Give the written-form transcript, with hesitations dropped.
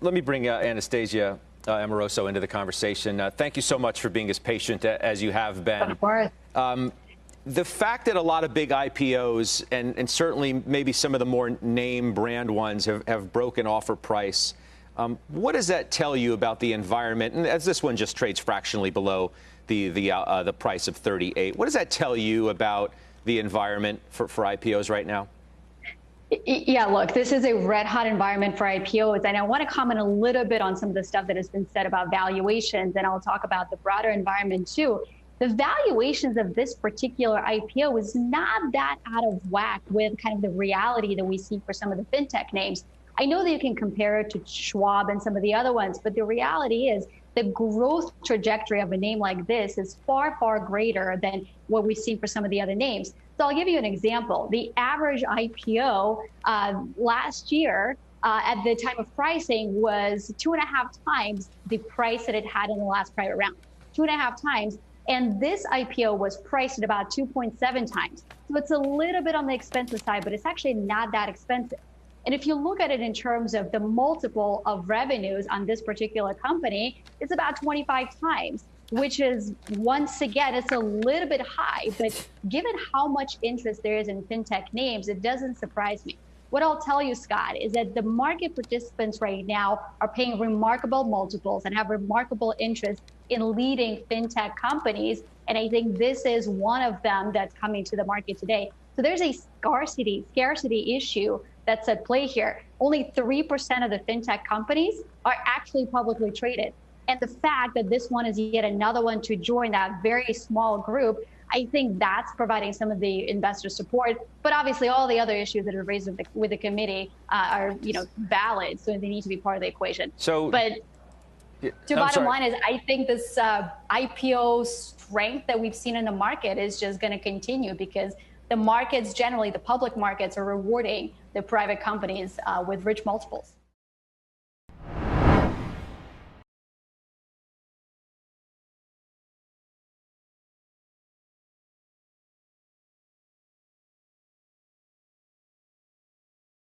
Let me bring Anastasia Amoroso into the conversation. Thank you so much for being as patient as you have been. Of course. The fact that a lot of big IPOs and certainly maybe some of the more name brand ones have broken offer price, what does that tell you about the environment? And as this one just trades fractionally below the price of 38, what does that tell you about the environment for IPOs right now? Yeah, look, this is a red hot environment for IPOs. And I want to comment a little bit on some of the stuff that has been said about valuations. And I'll talk about the broader environment, too. The valuations of this particular IPO is not that out of whack with kind of the reality that we see for some of the fintech names. I know that you can compare it to Schwab and some of the other ones, but the reality is the growth trajectory of a name like this is far, far greater than what we've seen for some of the other names. So I'll give you an example. The average IPO last year at the time of pricing was 2.5 times the price that it had in the last private round, 2.5 times. And this IPO was priced at about 2.7 times. So it's a little bit on the expensive side, but it's actually not that expensive. And if you look at it in terms of the multiple of revenues on this particular company, it's about 25 times, which is, once again, it's a little bit high. But given how much interest there is in fintech names, it doesn't surprise me. What I'll tell you, Scott, is that the market participants right now are paying remarkable multiples and have remarkable interest in leading fintech companies. And I think this is one of them that's coming to the market today. So there's a scarcity issue that's at play here. Only 3% of the fintech companies are actually publicly traded. And the fact that this one is yet another one to join that very small group, I think that's providing some of the investor support. But obviously, all the other issues that are raised with the committee are, valid, so they need to be part of the equation. But the bottom line is, I think this IPO strength that we've seen in the market is just going to continue because the markets generally, the public markets, are rewarding the private companies with rich multiples.